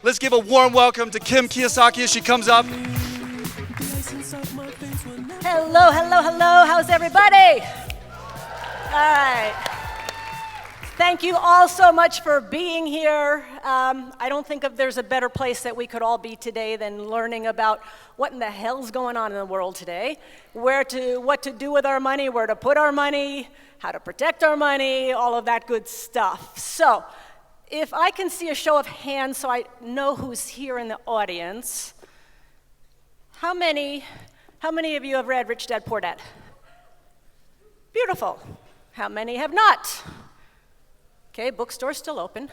Let's give a warm welcome to Kim Kiyosaki as she comes up. Hello, hello, hello. How's everybody? All right. Thank you all so much for being here. I don't think there's a better place that we could all be today than learning about what in the hell's going on in the world today, what to do with our money, where to put our money, how to protect our money, all of that good stuff. So, if I can see a show of hands so I know who's here in the audience, how many of you have read Rich Dad, Poor Dad? Beautiful. How many have not? Okay, bookstore's still open.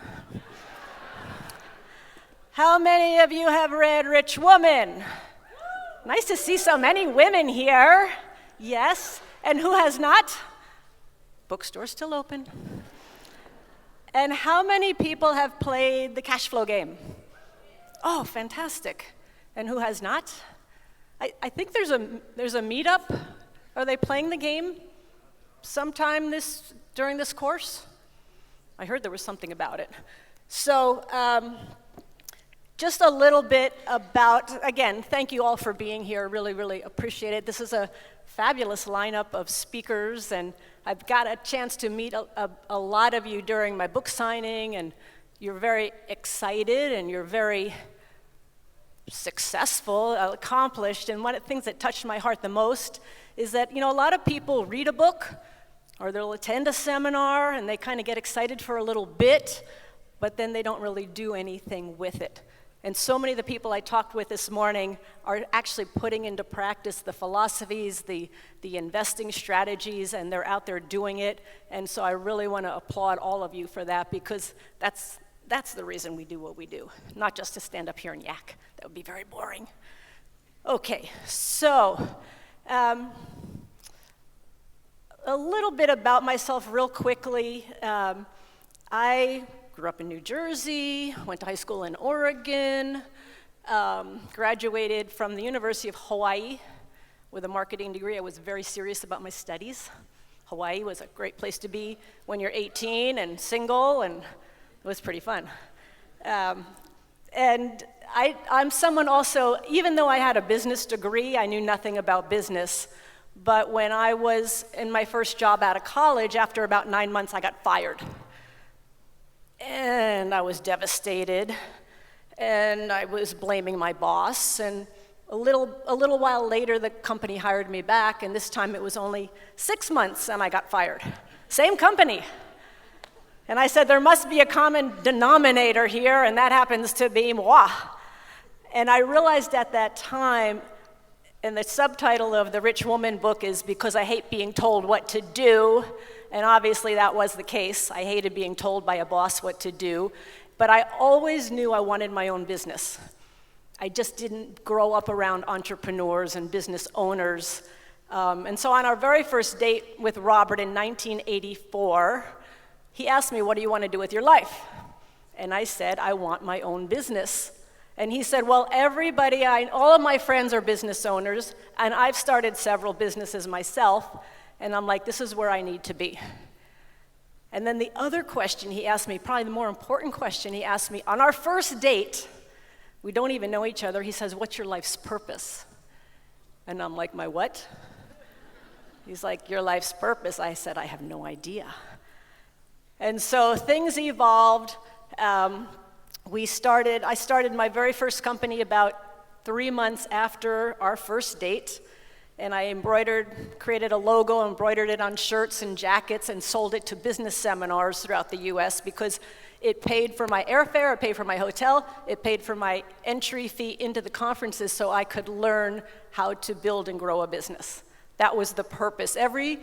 How many of you have read Rich Woman? Nice to see so many women here. Yes. And who has not? Bookstore's still open. And how many people have played the cash flow game? Oh, fantastic. And who has not? I think there's a meetup. Are they playing the game sometime during this course? I heard there was something about it. So just a little bit about, again, thank you all for being here. Really, really appreciate it. This is a fabulous lineup of speakers, and I've got a chance to meet a lot of you during my book signing, and you're very excited, and you're very successful, accomplished, and one of the things that touched my heart the most is that, a lot of people read a book, or they'll attend a seminar, and they kind of get excited for a little bit, but then they don't really do anything with it. And so many of the people I talked with this morning are actually putting into practice the philosophies, the investing strategies, and they're out there doing it. And so I really want to applaud all of you for that, because that's the reason we do what we do, not just to stand up here and yak. That would be very boring. Okay, so a little bit about myself real quickly. I grew up in New Jersey, went to high school in Oregon, graduated from the University of Hawaii with a marketing degree. I was very serious about my studies. Hawaii was a great place to be when you're 18 and single, and it was pretty fun. And I'm someone also, even though I had a business degree, I knew nothing about business. But when I was in my first job out of college, after about 9 months, I got fired. And I was devastated, and I was blaming my boss, and a little while later, the company hired me back, and this time it was only 6 months, and I got fired. Same company. And I said, there must be a common denominator here, and that happens to be moi. And I realized at that time, and the subtitle of the Rich Woman book is Because I Hate Being Told What to Do. And obviously that was the case. I hated being told by a boss what to do. But I always knew I wanted my own business. I just didn't grow up around entrepreneurs and business owners. And so on our very first date with Robert in 1984, he asked me, what do you want to do with your life? And I said, I want my own business. And he said, well, all of my friends are business owners, and I've started several businesses myself. And I'm like, this is where I need to be. And then the other question he asked me, probably the more important question he asked me, on our first date, we don't even know each other, he says, what's your life's purpose? And I'm like, my what? He's like, your life's purpose. I said, I have no idea. And so things evolved. I started my very first company about 3 months after our first date. And I created a logo, embroidered it on shirts and jackets, and sold it to business seminars throughout the US because it paid for my airfare, it paid for my hotel, it paid for my entry fee into the conferences so I could learn how to build and grow a business. That was the purpose. Every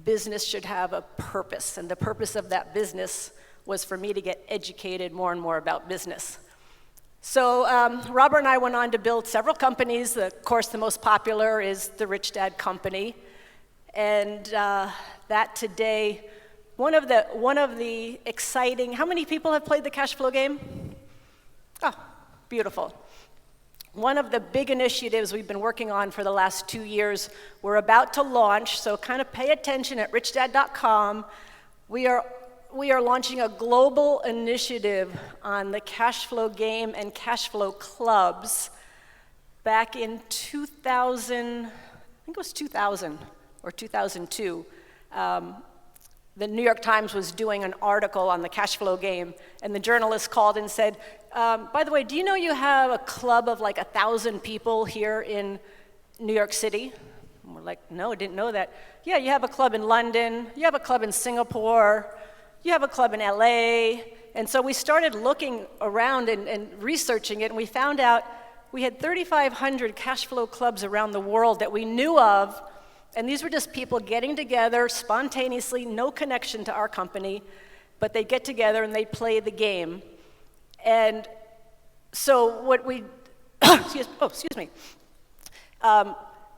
business should have a purpose, and the purpose of that business was for me to get educated more and more about business. So Robert and I went on to build several companies. Of course, the most popular is the Rich Dad Company. And that today, one of the exciting, how many people have played the cash flow game? Oh, beautiful. One of the big initiatives we've been working on for the last 2 years, we're about to launch, so kind of pay attention at richdad.com. we are launching a global initiative on the cash flow game and cash flow clubs. Back in 2000, I think it was 2000 or 2002, the New York Times was doing an article on the cash flow game, and the journalist called and said, by the way, do you know you have a club of like 1,000 people here in New York City? And we're like, no, didn't know that. Yeah, you have a club in London, you have a club in Singapore, you have a club in LA. And so we started looking around and researching it, and we found out we had 3,500 cash flow clubs around the world that we knew of, and these were just people getting together spontaneously, no connection to our company, but they get together and they play the game. And so what we, excuse me.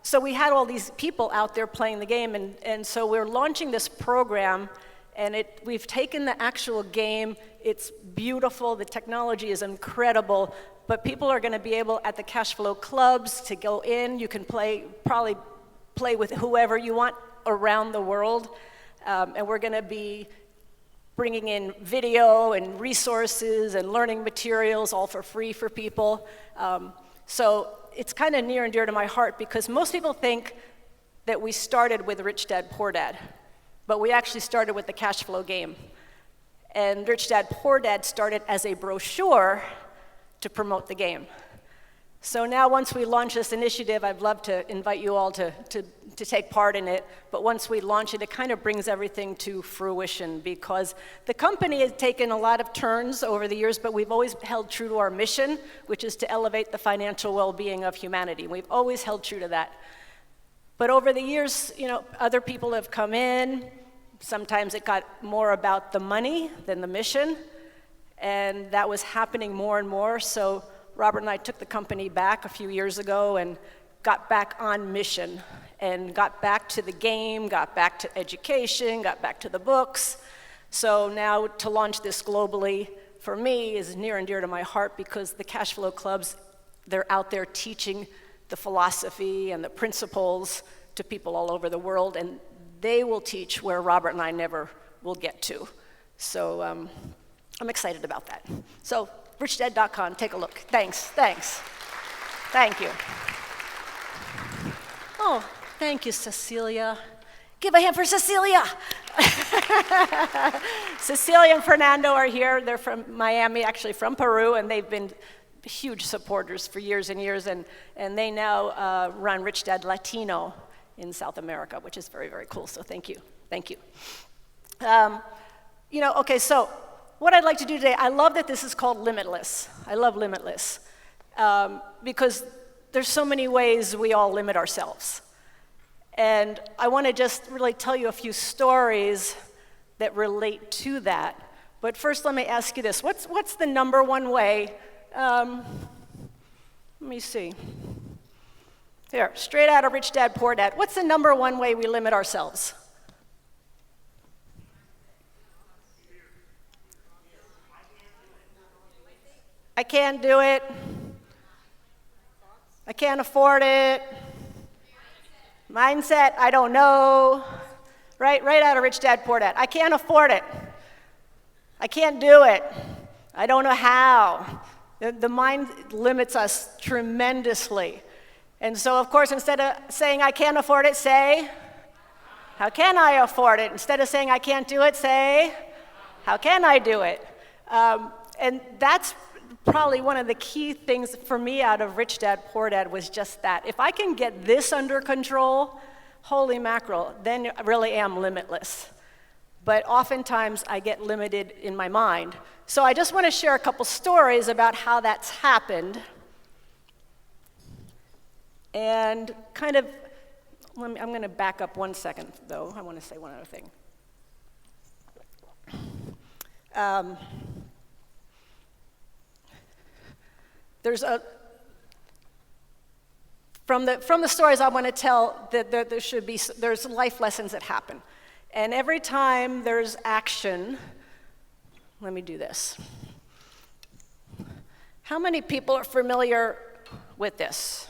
So we had all these people out there playing the game, and so we're launching this program, and we've taken the actual game. It's beautiful, the technology is incredible, but people are gonna be able at the cash flow clubs to go in. You can probably play with whoever you want around the world, and we're gonna be bringing in video and resources and learning materials all for free for people. So it's kind of near and dear to my heart because most people think that we started with Rich Dad, Poor Dad, but we actually started with the cash flow game. And Rich Dad, Poor Dad started as a brochure to promote the game. So now once we launch this initiative, I'd love to invite you all to take part in it, but once we launch it, it kind of brings everything to fruition because the company has taken a lot of turns over the years, but we've always held true to our mission, which is to elevate the financial well-being of humanity. We've always held true to that. But over the years, other people have come in. Sometimes it got more about the money than the mission, and that was happening more and more. So Robert and I took the company back a few years ago and got back on mission and got back to the game, got back to education, got back to the books. So now to launch this globally, for me, is near and dear to my heart because the cash flow clubs, they're out there teaching the philosophy and the principles to people all over the world, and they will teach where Robert and I never will get to. So I'm excited about that. So richdad.com, take a look. Thanks. Thank you. Oh, thank you, Cecilia. Give a hand for Cecilia. Cecilia and Fernando are here. They're from Miami, actually from Peru, and they've been huge supporters for years and years, and they now run Rich Dad Latino in South America, which is very, very cool, so thank you. Okay, so what I'd like to do today, I love that this is called Limitless. I love Limitless because there's so many ways we all limit ourselves. And I want to just really tell you a few stories that relate to that. But first, let me ask you this. What's the number one way? Let me see. Here, straight out of Rich Dad, Poor Dad. What's the number one way we limit ourselves? I can't do it. I can't afford it. Mindset, I don't know. Right out of Rich Dad, Poor Dad. I can't afford it. I can't do it. I don't know how. The mind limits us tremendously. And so, of course, instead of saying I can't afford it, say, how can I afford it? Instead of saying I can't do it, say, how can I do it? And that's probably one of the key things for me out of Rich Dad, Poor Dad was just that. If I can get this under control, holy mackerel, then I really am limitless. But oftentimes I get limited in my mind. So I just want to share a couple stories about how that's happened. And kind of, I'm going to back up 1 second, though. I want to say one other thing. From the stories I want to tell, that there's life lessons that happen. And every time there's action, let me do this. How many people are familiar with this?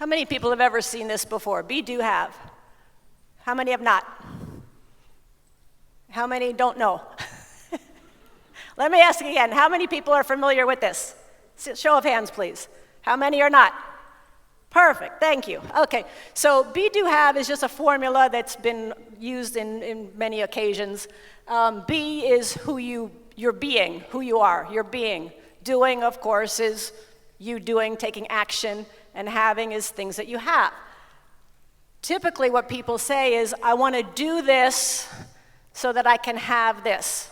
How many people have ever seen this before? Be, do, have. How many have not? How many don't know? Let me ask again. How many people are familiar with this? Show of hands, please. How many are not? Perfect, thank you. Okay, so be, do, have is just a formula that's been used in many occasions. Be is you're being, who you are, you're being. Doing, of course, is you doing, taking action, and having is things that you have. Typically what people say is, I want to do this so that I can have this.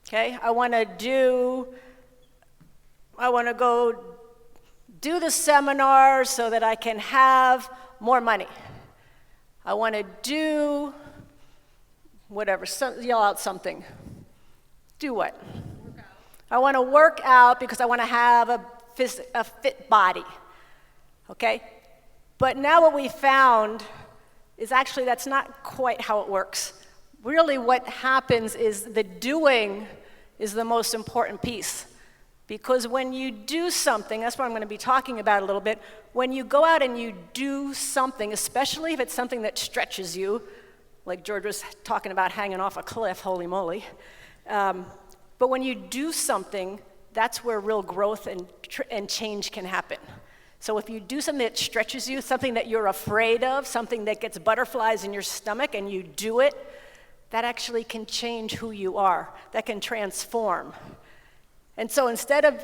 Okay, I want to go do the seminar so that I can have more money. I want to do whatever, yell out something. Do what? I want to work out because I want to have a fit body. Okay? But now what we found is actually that's not quite how it works. Really what happens is the doing is the most important piece. Because when you do something, that's what I'm going to be talking about a little bit, when you go out and you do something, especially if it's something that stretches you, like George was talking about hanging off a cliff, holy moly. But when you do something, that's where real growth and change can happen. So if you do something that stretches you, something that you're afraid of, something that gets butterflies in your stomach, and you do it, that actually can change who you are. That can transform. And so instead of,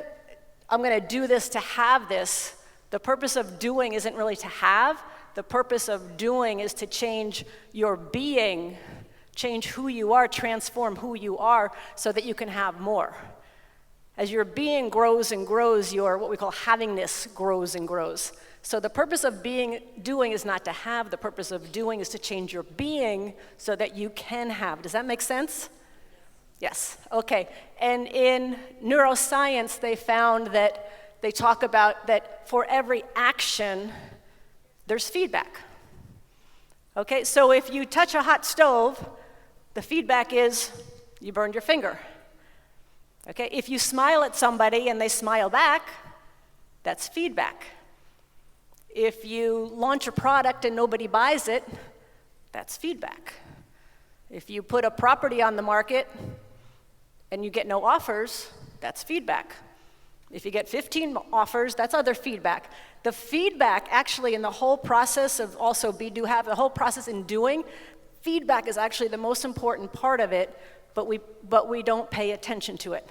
I'm going to do this to have this, the purpose of doing isn't really to have. The purpose of doing is to change your being, change who you are, transform who you are so that you can have more. As your being grows and grows, your what we call havingness grows and grows. So the purpose of doing is not to have. The purpose of doing is to change your being so that you can have. Does that make sense? Yes, okay. And in neuroscience, they found that they talk about that for every action, there's feedback. Okay, so if you touch a hot stove, the feedback is you burned your finger. Okay, if you smile at somebody and they smile back, that's feedback. If you launch a product and nobody buys it, that's feedback. If you put a property on the market and you get no offers, that's feedback. If you get 15 offers, that's other feedback. The feedback actually in the whole process of also be, do, have, the whole process in doing, feedback is actually the most important part of it, but we don't pay attention to it.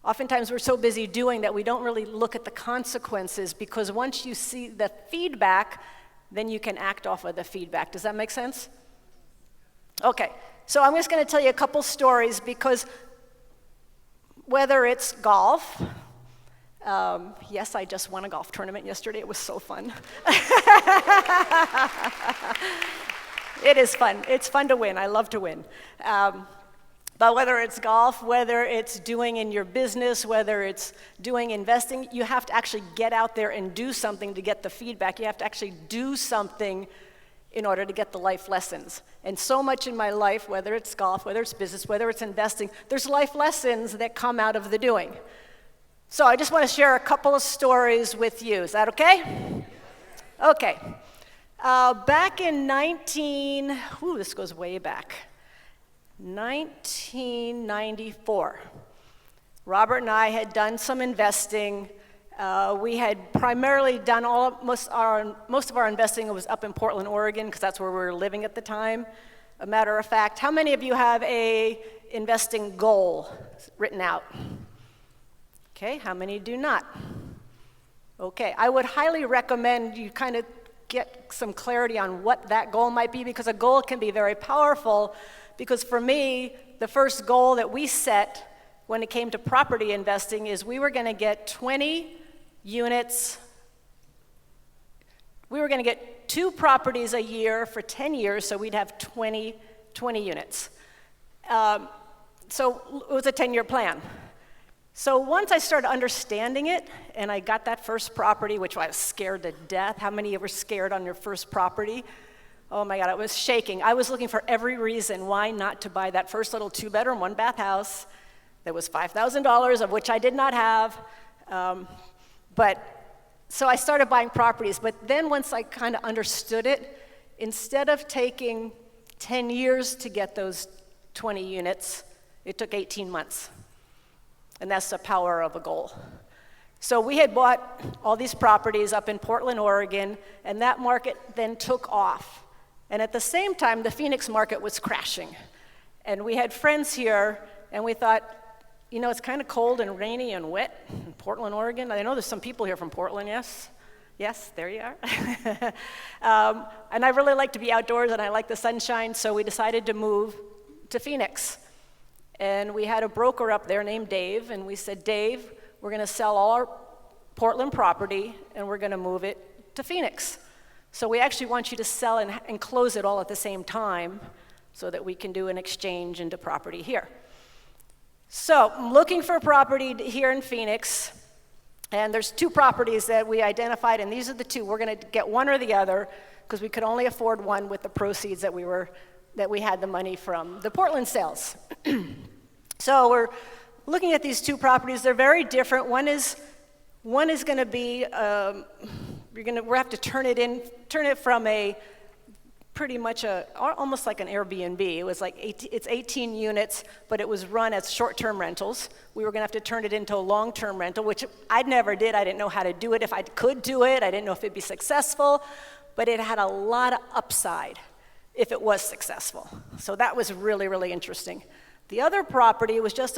Oftentimes we're so busy doing that we don't really look at the consequences, because once you see the feedback, then you can act off of the feedback. Does that make sense? Okay, so I'm just going to tell you a couple stories, because whether it's golf, yes, I just won a golf tournament yesterday. It was so fun. It is fun. It's fun to win. I love to win. But whether it's golf, whether it's doing in your business, whether it's doing investing, you have to actually get out there and do something to get the feedback. You have to actually do something in order to get the life lessons. And so much in my life, whether it's golf, whether it's business, whether it's investing, there's life lessons that come out of the doing. So I just want to share a couple of stories with you. Is that okay? Okay. Back in this goes way back. 1994. Robert and I had done some investing. We had primarily done most of our investing was up in Portland, Oregon, because that's where we were living at the time. A matter of fact, how many of you have a investing goal written out? Okay, how many do not? Okay, I would highly recommend you kind of get some clarity on what that goal might be, because a goal can be very powerful. Because for me, the first goal that we set when it came to property investing is we were going to get 20 units. We were going to get 2 properties a year for 10 years, so we'd have 20 units. So it was a 10-year plan. So once I started understanding it, and I got that first property, which I was scared to death. How many of you were scared on your first property? Oh my God, I was shaking. I was looking for every reason why not to buy that first little 2-bedroom, 1-bath house that was $5,000, of which I did not have. But So I started buying properties, but then once I kind of understood it, instead of taking 10 years to get those 20 units, it took 18 months. And that's the power of a goal. So we had bought all these properties up in Portland, Oregon, and that market then took off. And at the same time, the Phoenix market was crashing. And we had friends here, and we thought, you know, it's kind of cold and rainy and wet in Portland, Oregon. I know there's some people here from Portland, yes? Yes, there you are. And I really like to be outdoors, and I like the sunshine, so we decided to move to Phoenix. And we had a broker up there named Dave, and we said, Dave, we're going to sell all our Portland property, and we're going to move it to Phoenix. So we actually want you to sell and close it all at the same time so that we can do an exchange into property here. So I'm looking for property here in Phoenix, and there's two properties that we identified, and these are the two. We're going to get one or the other because we could only afford one with the proceeds that we had the money from the Portland sales. So we're looking at these two properties. They're very different. One is going to be we'll have to turn it from a pretty much almost like an Airbnb. It was like it's 18 units, but it was run as short-term rentals. We were going to have to turn it into a long-term rental, which I never did. I didn't know how to do it. If I could do it, I didn't know if it'd be successful, but it had a lot of upside if it was successful. So that was really, really interesting. The other property was just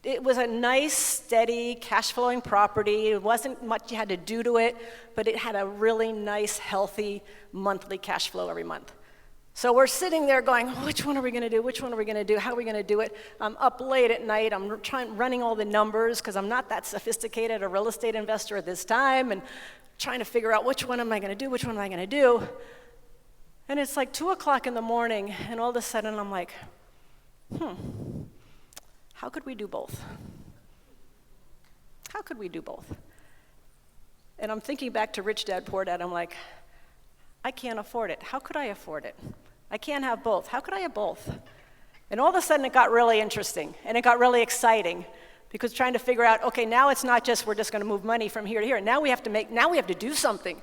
it was a nice, steady, cash-flowing property. It wasn't much you had to do to it, but it had a really nice, healthy monthly cash flow every month. So we're sitting there going, which one are we going to do? Which one are we going to do? How are we going to do it? I'm up late at night. I'm running all the numbers because I'm not that sophisticated a real estate investor at this time, and trying to figure out which one am I going to do? Which one am I going to do? And it's like 2 o'clock in the morning, and all of a sudden I'm like, how could we do both? How could we do both? And I'm thinking back to Rich Dad, Poor Dad. I'm like, I can't afford it. How could I afford it? I can't have both. How could I have both? And all of a sudden it got really interesting, and it got really exciting, because trying to figure out, okay, now it's not just we're just going to move money from here to here. Now we have to do something,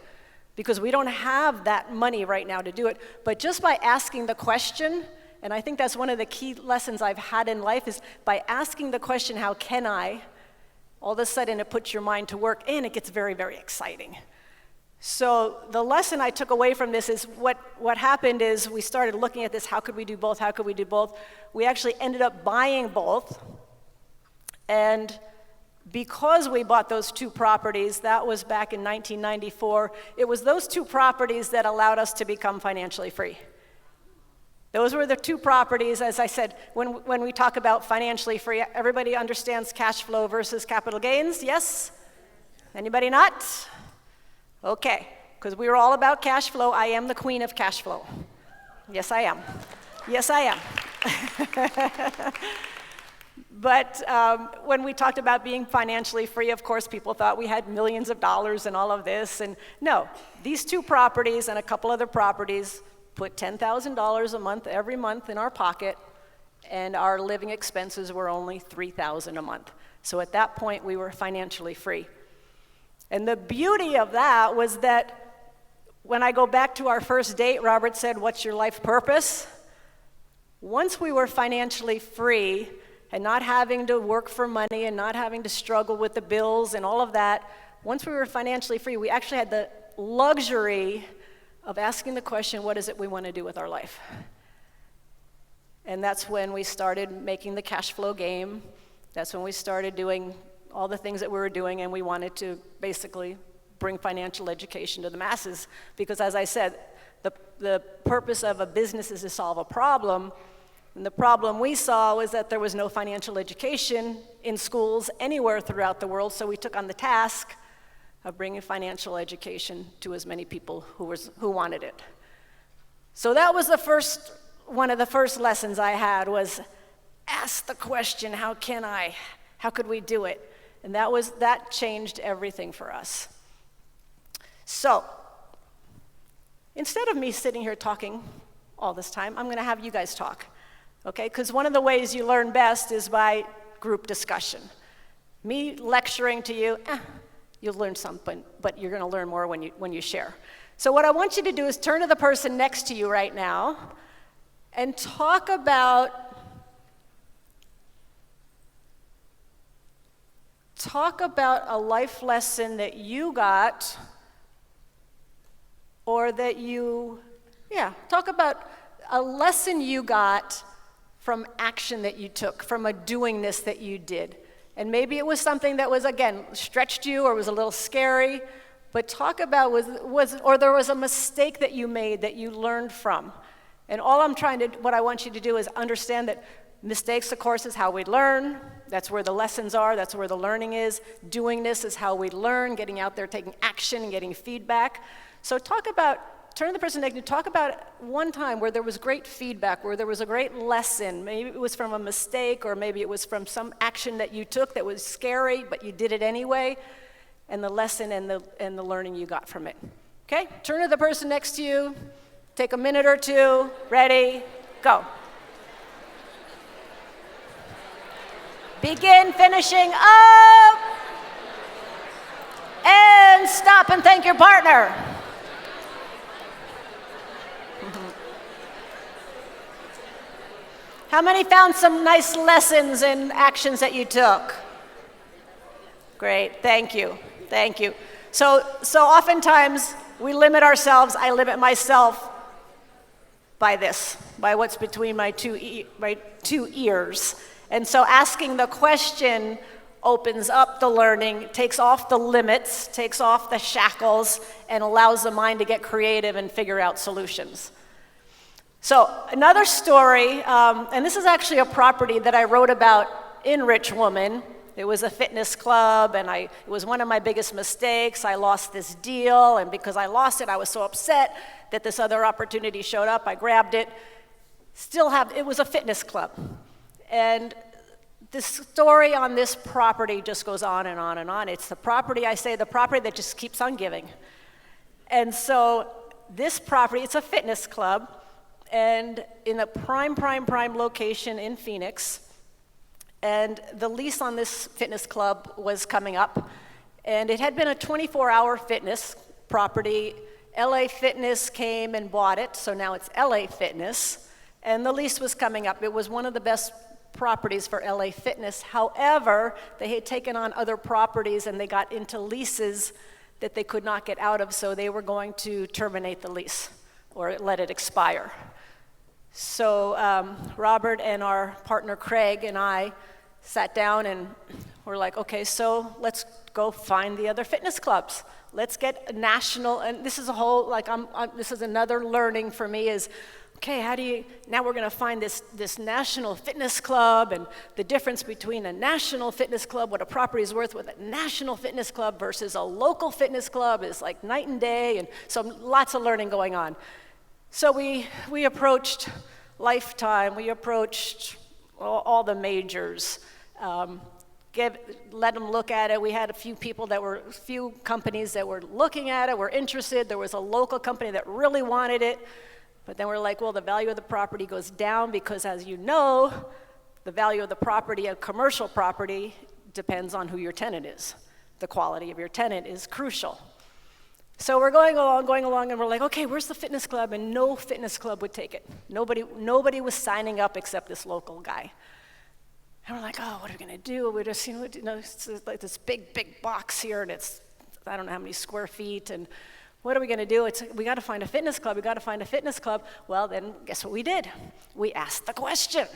because we don't have that money right now to do it. But just by asking the question, and I think that's one of the key lessons I've had in life, is by asking the question, how can I, all of a sudden it puts your mind to work, and it gets very, very exciting. So the lesson I took away from this is what happened is we started looking at this, how could we do both, how could we do both? We actually ended up buying both, and because we bought those two properties, that was back in 1994, it was those two properties that allowed us to become financially free. Those were the two properties, as I said, when we talk about financially free, everybody understands cash flow versus capital gains, yes? Anybody not? Okay, because we were all about cash flow. I am the queen of cash flow. Yes, I am. Yes, I am. But when we talked about being financially free, of course, people thought we had millions of dollars and all of this. And no, these two properties and a couple other properties put $10,000 a month every month in our pocket, and our living expenses were only $3,000 a month. So at that point, we were financially free. And the beauty of that was that when I go back to our first date, Robert said, "What's your life purpose?" Once we were financially free and not having to work for money and not having to struggle with the bills and all of that, once we were financially free, we actually had the luxury of asking the question, what is it we want to do with our life? And that's when we started making the cash flow game. That's when we started doing all the things that we were doing, and we wanted to basically bring financial education to the masses. Because as I said, the purpose of a business is to solve a problem, and the problem we saw was that there was no financial education in schools anywhere throughout the world, so we took on the task of bringing financial education to as many people who wanted it. So that was one of the first lessons I had, was ask the question, how can I? How could we do it? And that changed everything for us. So instead of me sitting here talking all this time, I'm going to have you guys talk, okay? Because one of the ways you learn best is by group discussion. Me lecturing to you, you'll learn something, but you're going to learn more when you share. So what I want you to do is turn to the person next to you right now and talk about a life lesson that you got, or talk about a lesson you got from action that you took, from a doingness that you did. And maybe it was something that was, again, stretched you or was a little scary, but talk about or there was a mistake that you made that you learned from. And what I want you to do is understand that mistakes, of course, is how we learn. That's where the lessons are. That's where the learning is. Doingness is how we learn, getting out there, taking action, and getting feedback. So turn to the person next to you, talk about one time where there was great feedback, where there was a great lesson. Maybe it was from a mistake, or maybe it was from some action that you took that was scary, but you did it anyway, and the lesson and the learning you got from it. Okay? Turn to the person next to you. Take a minute or two. Ready? Go. Begin finishing up. And stop and thank your partner. How many found some nice lessons and actions that you took? Great, thank you, thank you. So oftentimes we limit ourselves, I limit myself by what's between my two ears. And so asking the question opens up the learning, takes off the limits, takes off the shackles, and allows the mind to get creative and figure out solutions. So another story, and this is actually a property that I wrote about in Rich Woman. It was a fitness club, and it was one of my biggest mistakes. I lost this deal, and because I lost it, I was so upset that this other opportunity showed up. I grabbed it. It was a fitness club. And this story on this property just goes on and on and on. It's the property that just keeps on giving. And so this property, it's a fitness club, and in a prime location in Phoenix. And the lease on this fitness club was coming up, and it had been a 24-hour fitness property. LA Fitness came and bought it, so now it's LA Fitness, and the lease was coming up. It was one of the best properties for LA Fitness. However, they had taken on other properties, and they got into leases that they could not get out of, so they were going to terminate the lease or let it expire. So Robert and our partner Craig and I sat down and we're like, okay, so let's go find the other fitness clubs. Let's get national, and this is a whole, this is another learning for me is, okay, now we're gonna find this national fitness club, and the difference between a national fitness club, what a property is worth with a national fitness club versus a local fitness club is like night and day, and so lots of learning going on. So we approached Lifetime, we approached all the majors, let them look at it. We had a few companies that were looking at it, were interested. There was a local company that really wanted it, but then we're like, well, the value of the property goes down because, as you know, the value of the property, a commercial property, depends on who your tenant is. The quality of your tenant is crucial. So we're going along, and we're like, okay, where's the fitness club? And no fitness club would take it. Nobody was signing up except this local guy. And we're like, oh, what are we gonna do? We're just, it's like this big box here, and it's, I don't know how many square feet, and what are we gonna do? We gotta find a fitness club. Well, then guess what we did? We asked the question.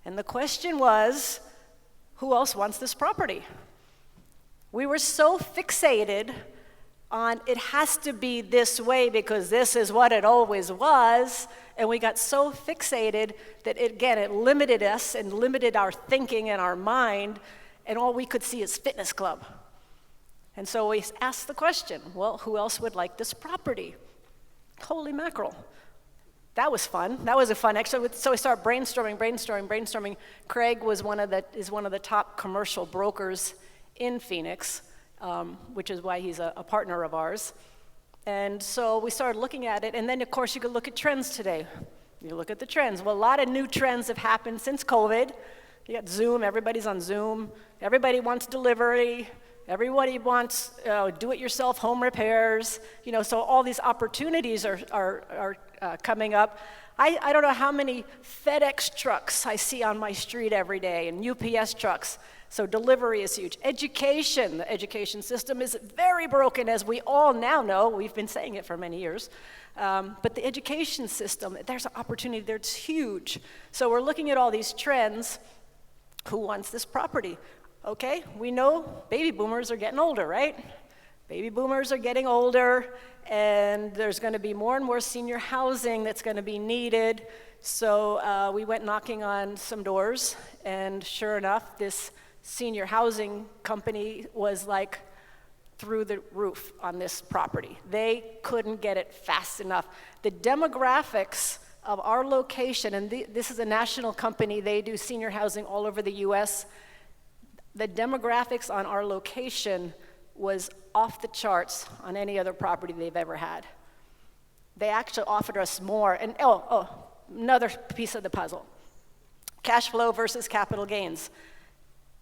And the question was, who else wants this property? We were so fixated on it has to be this way because this is what it always was, and we got so fixated that it limited us and limited our thinking and our mind, and all we could see is fitness club. And so we asked the question, well, who else would like this property? Holy mackerel. That was fun. That was a fun exercise. So we started brainstorming. Craig is one of the top commercial brokers in Phoenix, which is why he's a partner of ours. And so we started looking at it, and then of course you could look at trends today. You look at the trends. Well, a lot of new trends have happened since COVID. You got Zoom, everybody's on Zoom. Everybody wants delivery. Everybody wants do-it-yourself home repairs, so all these opportunities are coming up. I don't know how many FedEx trucks I see on my street every day, and UPS trucks. So delivery is huge. Education, the education system is very broken, as we all now know. We've been saying it for many years. But the education system, there's an opportunity there, it's huge. So we're looking at all these trends. Who wants this property? Okay, we know baby boomers are getting older, right? Baby boomers are getting older, and there's going to be more and more senior housing that's going to be needed. So we went knocking on some doors, and sure enough, this senior housing company was like through the roof on this property. They couldn't get it fast enough. The demographics of our location, and this is a national company, they do senior housing all over the US. The demographics on our location was off the charts on any other property they've ever had. They actually offered us more, and another piece of the puzzle. Cash flow versus capital gains.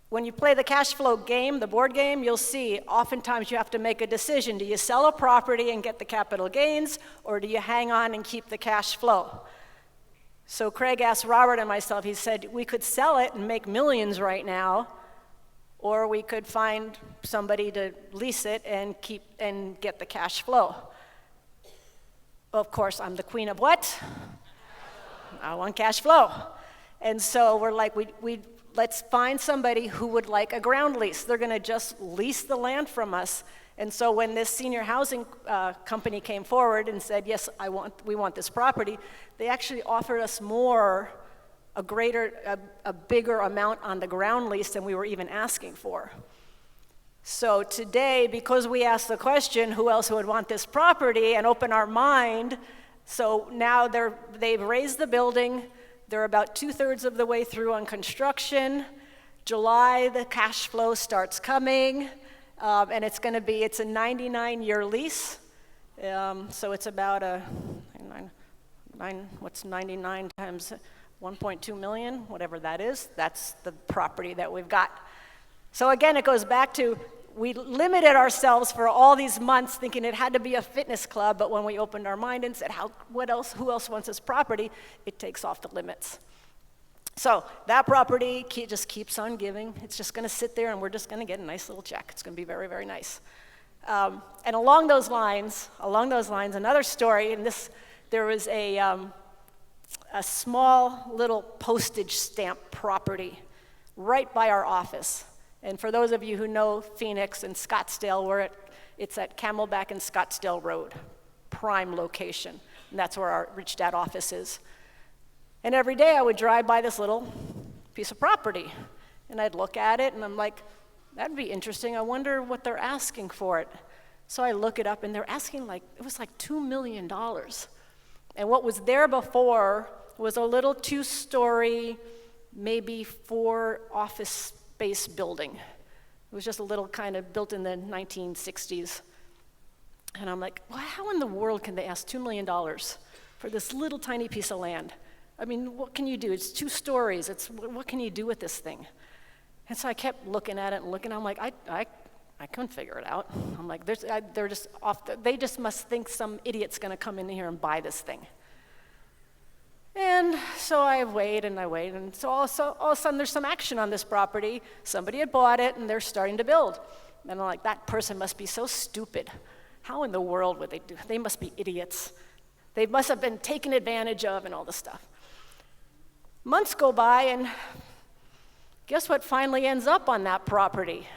When you play the cash flow game, the board game, you'll see oftentimes you have to make a decision. Do you sell a property and get the capital gains, or do you hang on and keep the cash flow? So Craig asked Robert and myself, he said, we could sell it and make millions right now, or we could find somebody to lease it and get the cash flow. Of course, I'm the queen of what? I want cash flow. And so we're like, let's find somebody who would like a ground lease. They're going to just lease the land from us. And so when this senior housing company came forward and said, yes, we want this property, they actually offered us a bigger amount on the ground lease than we were even asking for. So today, because we asked the question, who else would want this property, and open our mind, so now they've raised the building. They're about 2/3 of the way through on construction. July, the cash flow starts coming, and it's a 99-year lease. So it's about what's 99 times 1.2 million, whatever that is. That's the property that we've got. So again, it goes back to, we limited ourselves for all these months thinking it had to be a fitness club, but when we opened our mind and said, who else wants this property, it takes off the limits. So that property just keeps on giving. It's just gonna sit there and we're just gonna get a nice little check. It's gonna be very, very nice. And along those lines, another story, and there was a small little postage stamp property right by our office. And for those of you who know Phoenix and Scottsdale, it's at Camelback and Scottsdale Road, prime location. And that's where our Rich Dad office is. And every day I would drive by this little piece of property. And I'd look at it and I'm like, that'd be interesting. I wonder what they're asking for it. So I look it up and they're asking it was like $2 million. And what was there before was a little 2-story, maybe 4 office space building. It was just a little kind of built in the 1960s. And I'm like, well, how in the world can they ask $2 million for this little tiny piece of land? I mean, what can you do? It's 2 stories. What can you do with this thing? And so I kept looking at it and looking. I'm like, I couldn't figure it out. I'm like, they're just off. They just must think some idiot's going to come in here and buy this thing. And so I wait, and so all of a sudden there's some action on this property. Somebody had bought it, and they're starting to build. And I'm like, that person must be so stupid. How in the world would they do? They must be idiots. They must have been taken advantage of and all this stuff. Months go by, and guess what finally ends up on that property?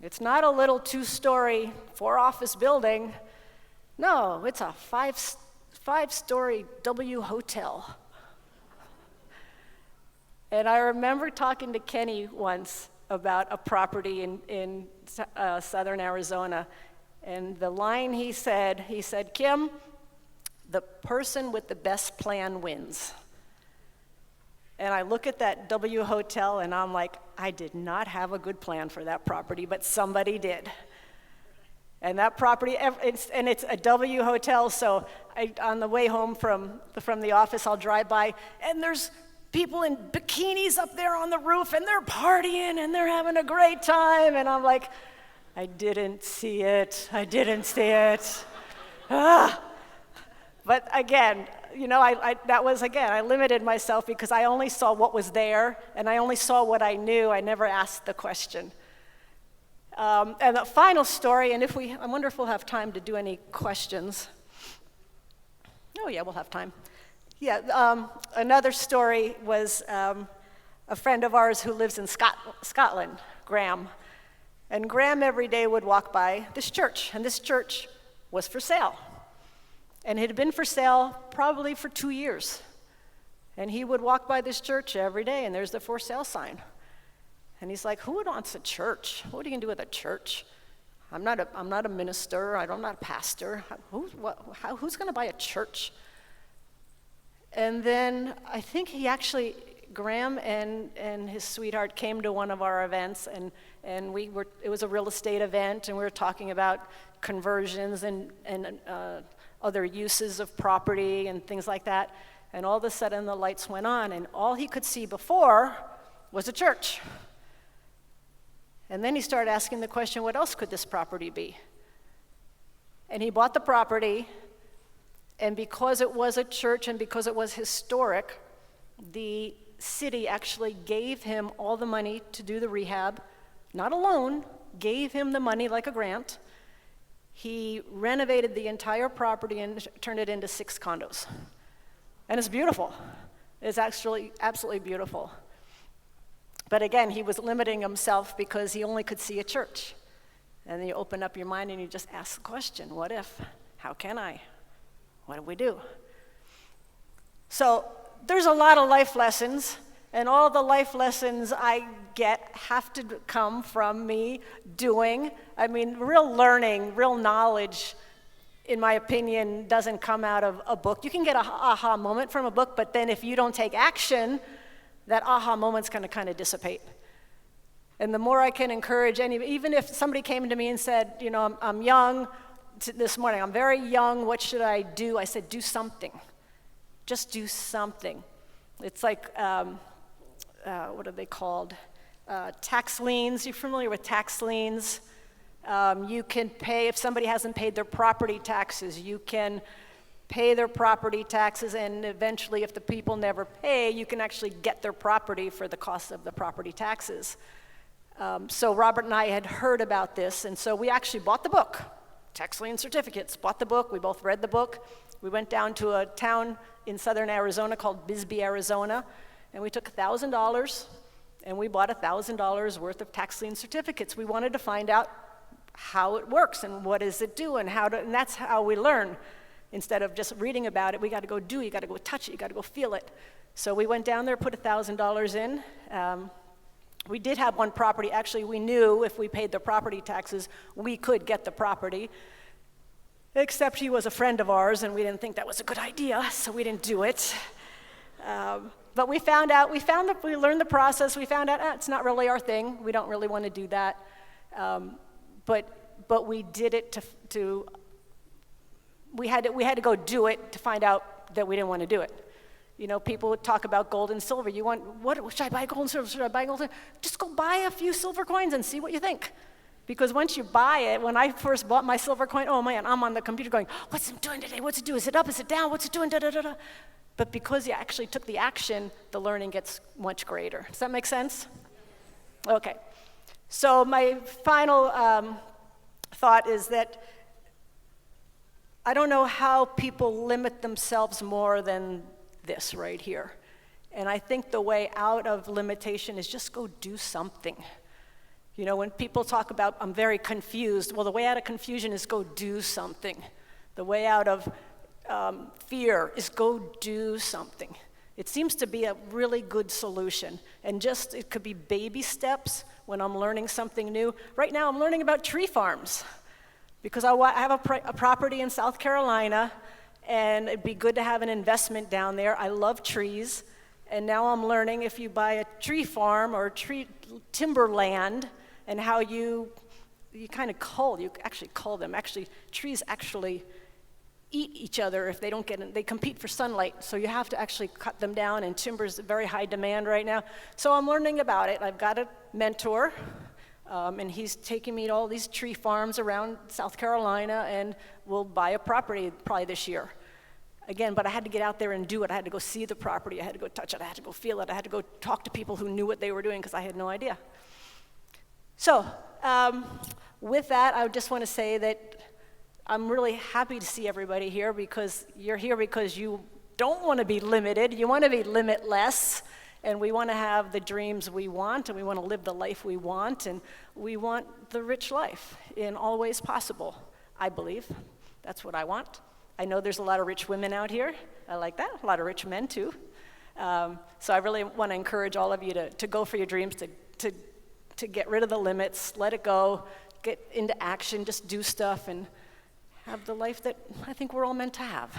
It's not a little 2-story, 4-office building. No, it's a 5-story W hotel. And I remember talking to Kenny once about a property in southern Arizona, and the line he said, Kim, the person with the best plan wins. And I look at that W hotel and I'm like, I did not have a good plan for that property, but somebody did. And that property, it's a W hotel, so on the way home from the office, I'll drive by, and there's people in bikinis up there on the roof, and they're partying, and they're having a great time. And I'm like, I didn't see it. I didn't see it. Ah. But again, I limited myself because I only saw what was there, and I only saw what I knew. I never asked the question. And the final story, and I wonder if we'll have time to do any questions. Oh yeah, we'll have time. Yeah, another story was a friend of ours who lives in Scotland, Graham. And Graham every day would walk by this church, and this church was for sale. And it had been for sale probably for 2 years. And he would walk by this church every day, and there's the for sale sign. And he's like, who wants a church? What are you going to do with a church? I'm not a minister. I'm not a pastor. Who's going to buy a church? And then I think Graham and his sweetheart came to one of our events, and it was a real estate event, and we were talking about conversions and other uses of property and things like that. And all of a sudden the lights went on, and all he could see before was a church. And then he started asking the question, what else could this property be? And he bought the property, and because it was a church and because it was historic, the city actually gave him all the money to do the rehab, not a loan, gave him the money like a grant. He renovated the entire property and turned it into 6 condos. And it's beautiful. It's actually absolutely beautiful. But again, he was limiting himself because he only could see a church. And then you open up your mind and you just ask the question, what if? How can I? What do we do? So there's a lot of life lessons, and all the life lessons I get have to come from me doing. I mean, real learning, real knowledge, in my opinion, doesn't come out of a book. You can get an aha moment from a book, but then if you don't take action, that aha moment's going to kind of dissipate. And the more I can encourage even if somebody came to me and said, I'm young this morning, I'm very young, what should I do? I said, do something. Just do something. It's like, what are they called? Tax liens. You're familiar with tax liens? You can pay, if somebody hasn't paid their property taxes, you can pay their property taxes, and eventually if the people never pay, you can actually get their property for the cost of the property taxes. So Robert and I had heard about this, and so we actually bought the book, Tax Lien Certificates, bought the book, we both read the book. We went down to a town in southern Arizona called Bisbee, Arizona, and we took $1,000, and we bought $1,000 worth of tax lien certificates. We wanted to find out how it works, and what does it do, and that's how we learn. Instead of just reading about it, we got to go do it, you got to go touch it, you got to go feel it. So we went down there, put $1,000 in. We did have one property. Actually, we knew if we paid the property taxes, we could get the property. Except he was a friend of ours, and we didn't think that was a good idea, so we didn't do it. But we learned the process. We found out it's not really our thing. We don't really want to do that. But we did it we had to go do it to find out that we didn't want to do it. People would talk about gold and silver. What should I buy gold and silver? Should I buy gold and silver? Just go buy a few silver coins and see what you think. Because once you buy it, when I first bought my silver coin, oh man, I'm on the computer going, what's it doing today? What's it doing? Is it up? Is it down? What's it doing? Da, da, da, da. But because you actually took the action, the learning gets much greater. Does that make sense? Okay. So my final thought is that I don't know how people limit themselves more than this right here. And I think the way out of limitation is just go do something. When people talk about, I'm very confused, well, the way out of confusion is go do something. The way out of fear is go do something. It seems to be a really good solution. And it could be baby steps when I'm learning something new. Right now, I'm learning about tree farms because I have a property in South Carolina, and it'd be good to have an investment down there. I love trees, and now I'm learning if you buy a tree farm or timberland, and how you actually cull them. Actually, trees actually eat each other if they don't get in. They compete for sunlight, so you have to actually cut them down, and timber's very high demand right now. So I'm learning about it. I've got a mentor, and he's taking me to all these tree farms around South Carolina, and we'll buy a property probably this year. Again, but I had to get out there and do it. I had to go see the property. I had to go touch it. I had to go feel it. I had to go talk to people who knew what they were doing because I had no idea. So with that, I just want to say that I'm really happy to see everybody here because you're here because you don't want to be limited. You want to be limitless, and we want to have the dreams we want, and we want to live the life we want, and we want the rich life in all ways possible, I believe. That's what I want. I know there's a lot of rich women out here. I like that. A lot of rich men, too. So I really want to encourage all of you to go for your dreams, to get rid of the limits, let it go, get into action, just do stuff, and have the life that I think we're all meant to have.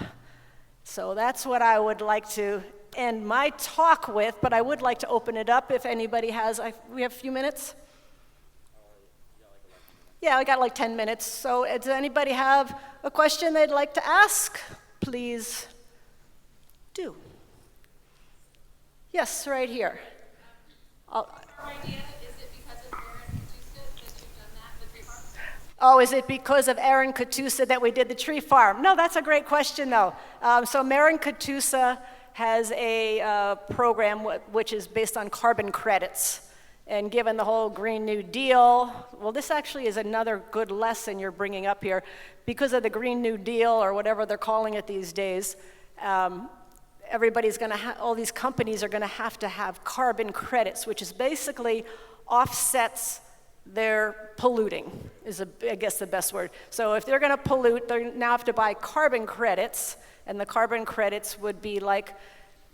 So that's what I would like to end my talk with, but I would like to open it up if anybody has, we have a few minutes? Yeah, I got like 10 minutes. So does anybody have a question they'd like to ask? Please do. Yes, right here. Oh, is it because of Aaron Katusa that we did the tree farm? No, that's a great question, though. So Aaron Katusa has a program which is based on carbon credits. And given the whole Green New Deal, well, this actually is another good lesson you're bringing up here. Because of the Green New Deal, or whatever they're calling it these days, everybody's going to all these companies are going to have carbon credits, which is basically offsets their polluting, is I guess the best word. So if they're going to pollute, they now have to buy carbon credits, and the carbon credits would be like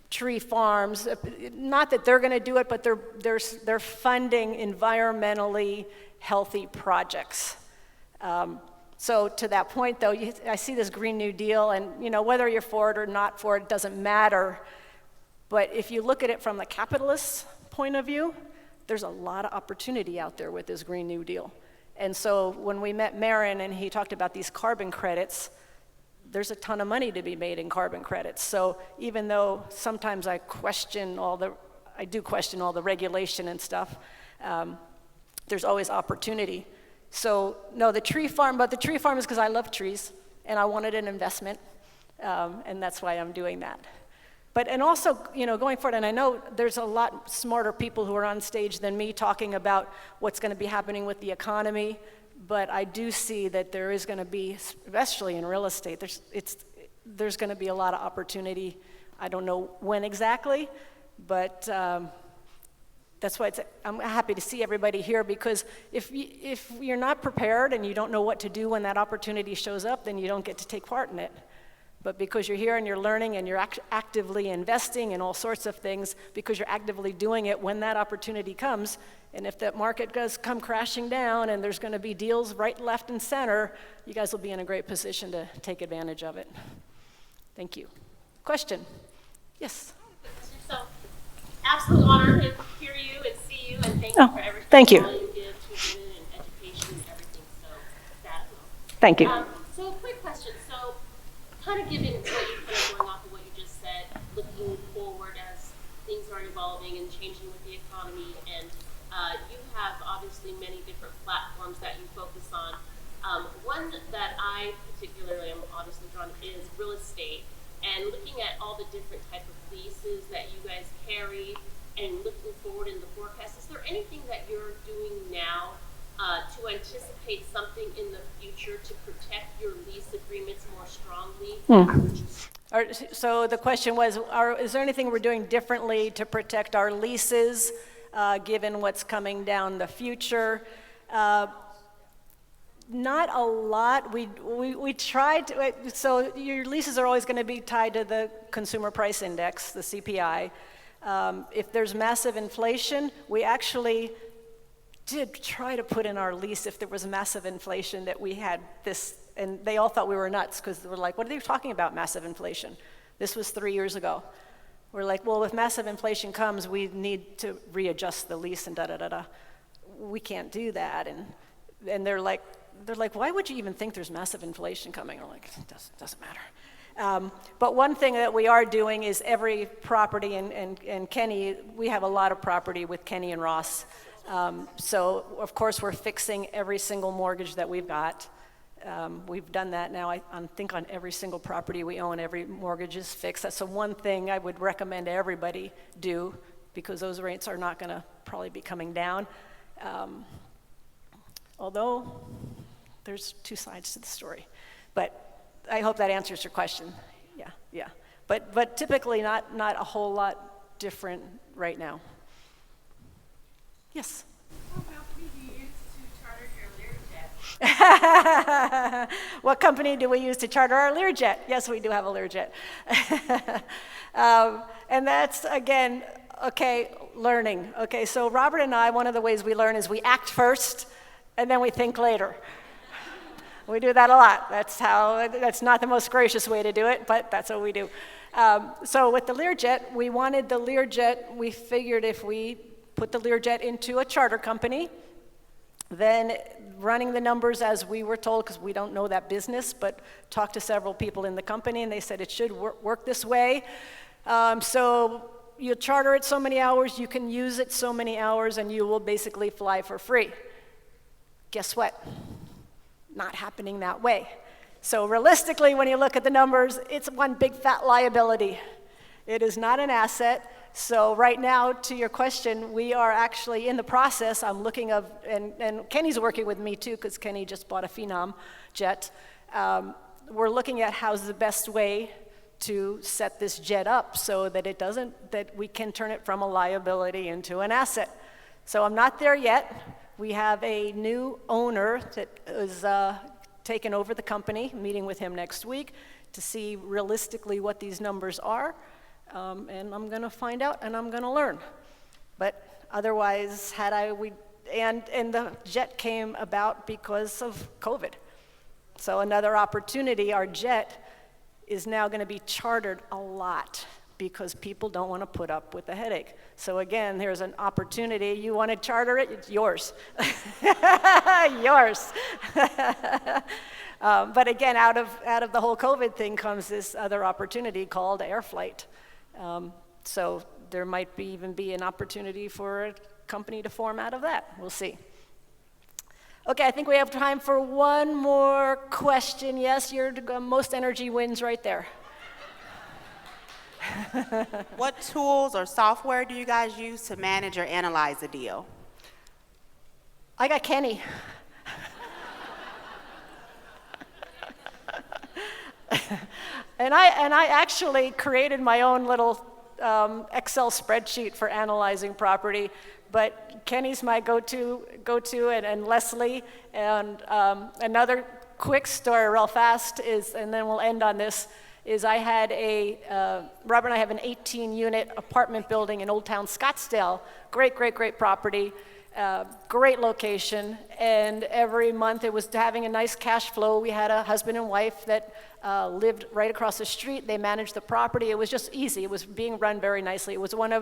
tree farms. Not that they're going to do it, but they're funding environmentally healthy projects. So to that point, though, I see this Green New Deal, and whether you're for it or not for it doesn't matter. But if you look at it from the capitalist point of view, there's a lot of opportunity out there with this Green New Deal. And so when we met Marin and he talked about these carbon credits, there's a ton of money to be made in carbon credits. So even though sometimes I do question all the regulation and stuff, there's always opportunity. So no, the tree farm is because I love trees and I wanted an investment, and that's why I'm doing that. And also, going forward, and I know there's a lot smarter people who are on stage than me talking about what's going to be happening with the economy, but I do see that there is going to be, especially in real estate, there's going to be a lot of opportunity. I don't know when exactly, but that's why I'm happy to see everybody here, because if you're not prepared and you don't know what to do when that opportunity shows up, then you don't get to take part in it. But because you're here and you're learning and you're actively investing in all sorts of things, because you're actively doing it when that opportunity comes, and if that market does come crashing down and there's going to be deals right, left, and center, you guys will be in a great position to take advantage of it. Thank you. Question? Yes? So, absolute honor to hear you and see you, and thank you for everything. Thank you. All you give to women and education and everything. So, that. Thank you. So, quick question. So, kind of giving what you going off of what you just said, looking forward as things are evolving and changing with the economy, and you have obviously many different platforms that you focus on. One that I particularly am obviously drawn to is real estate, and looking at all the different type of leases that you guys carry, and looking forward in the forecast. Is there anything that you're doing now to anticipate something in the future to protect your lease agreements more strongly? So the question was, is there anything we're doing differently to protect our leases, given what's coming down the future? Not a lot. We tried to, so your leases are always going to be tied to the consumer price index, the CPI. If there's massive inflation, we actually did try to put in our lease if there was massive inflation that we had this, and they all thought we were nuts because they were like, what are they talking about, massive inflation? This was 3 years ago. We're like, well, if massive inflation comes, we need to readjust the lease and da-da-da-da. We can't do that. And they're like, they're like, why would you even think there's massive inflation coming? I'm like, it doesn't matter. But one thing that we are doing is every property, and Kenny, we have a lot of property with Kenny and Ross. So of course we're fixing every single mortgage that we've got. We've done that now, I think on every single property we own, every mortgage is fixed. That's the one thing I would recommend everybody do, because those rates are not gonna probably be coming down. Although there's two sides to the story. But I hope that answers your question. Yeah. But typically not a whole lot different right now. Yes? What company do you use to charter your Learjet? What company do we use to charter our Learjet? Yes, we do have a Learjet. And that's, again, okay, learning. Okay, so Robert and I, one of the ways we learn is we act first, and then we think later. We do that a lot. That's not the most gracious way to do it, but that's what we do. So with the Learjet, we wanted the Learjet, we figured if we put the Learjet into a charter company, then running the numbers as we were told, because we don't know that business, but talked to several people in the company, and they said it should work this way. So you charter it so many hours, you can use it so many hours, and you will basically fly for free. Guess what? Not happening that way. So realistically, when you look at the numbers, it's one big fat liability. It is not an asset. So right now, to your question, we are actually in the process. I'm looking of, and Kenny's working with me too, because Kenny just bought a Phenom jet. We're looking at how's the best way to set this jet up so that that we can turn it from a liability into an asset. So I'm not there yet. We have a new owner that is taking over the company, meeting with him next week to see realistically what these numbers are. And I'm gonna find out and I'm gonna learn. But otherwise, and the jet came about because of COVID. So another opportunity, our jet is now gonna be chartered a lot because people don't wanna put up with the headache. So again, here's an opportunity. You wanna charter it, it's yours. Yours. But again, out of the whole COVID thing comes this other opportunity called air flight. So there might even be an opportunity for a company to form out of that. We'll see. Okay, I think we have time for one more question. Yes, your most energy wins right there. What tools or software do you guys use to manage or analyze a deal? I got Kenny. And I actually created my own little Excel spreadsheet for analyzing property, but Kenny's my go-to, and Leslie. And another quick story real fast is, and then we'll end on this, is I had Robert and I have an 18-unit apartment building in Old Town Scottsdale. Great property, great location, and every month it was having a nice cash flow. We had a husband and wife that lived right across the street. They managed the property. It was just easy. It was being run very nicely. It was one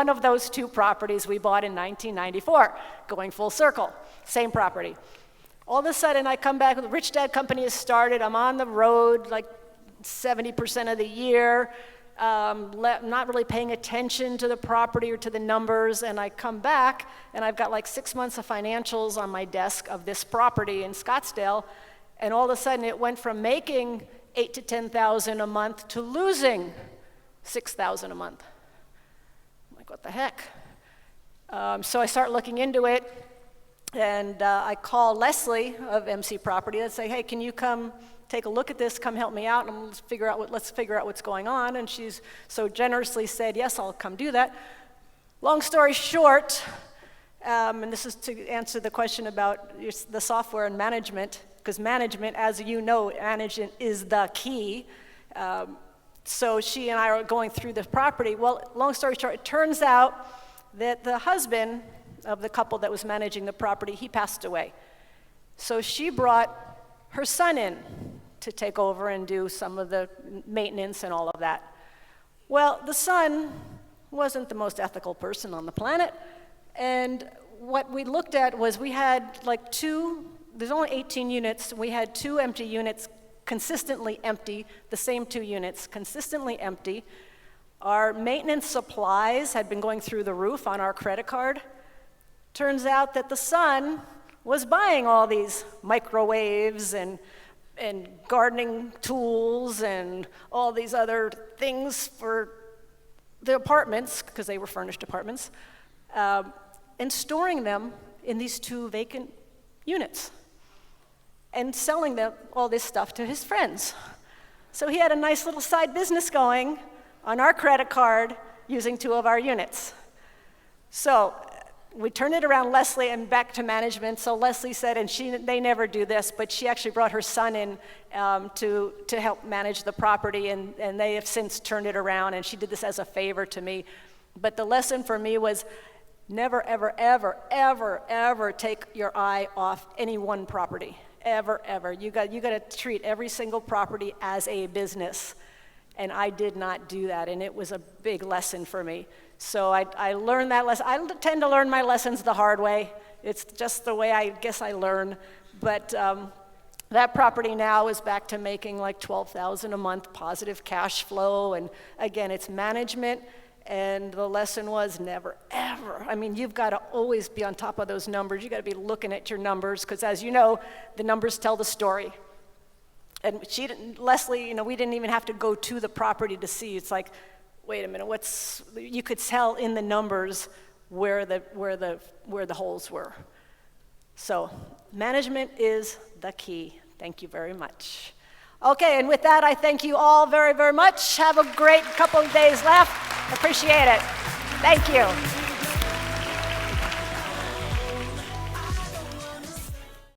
of those two properties we bought in 1994, going full circle, same property. All of a sudden I come back, the Rich Dad Company has started. I'm on the road like 70% of the year, not really paying attention to the property or to the numbers, and I come back and I've got like 6 months of financials on my desk of this property in Scottsdale, and all of a sudden it went from making $8,000 to $10,000 a month to losing $6,000 a month. I'm like, what the heck? So I start looking into it, and I call Leslie of MC Property and say, hey, can you come take a look at this, come help me out, and let's figure out what's going on. And she's so generously said, yes, I'll come do that. Long story short, and this is to answer the question about the software and management, because management, as you know, management is the key. So she and I are going through this property. Well, long story short, it turns out that the husband of the couple that was managing the property, he passed away. So she brought her son in to take over and do some of the maintenance and all of that. Well, the son wasn't the most ethical person on the planet, and what we looked at was we had like 2 there's only 18 units. We had 2 empty units consistently empty, the same 2 units consistently empty. Our maintenance supplies had been going through the roof on our credit card. Turns out that the son was buying all these microwaves and gardening tools and all these other things for the apartments, because they were furnished apartments, and storing them in these 2 vacant units and selling them all this stuff to his friends. So he had a nice little side business going on our credit card using 2 of our units. So we turned it around, Leslie, and back to management. So Leslie said, and they never do this, but she actually brought her son in to help manage the property, and they have since turned it around, and she did this as a favor to me. But the lesson for me was never, ever, ever, ever, ever take your eye off any one property. Ever, ever. You got to treat every single property as a business. And I did not do that, and it was a big lesson for me. So I learned that lesson. I tend to learn my lessons the hard way. It's just the way I guess I learn. But that property now is back to making like $12,000 a month positive cash flow. And again, it's management. And the lesson was never, ever. I mean, you've got to always be on top of those numbers. You've got to be looking at your numbers, because as you know, the numbers tell the story. And Leslie, we didn't even have to go to the property to see. It's like, wait a minute, you could tell in the numbers where the holes were. So management is the key. Thank you very much. Okay, and with that, I thank you all very, very much. Have a great couple of days left. Appreciate it. Thank you.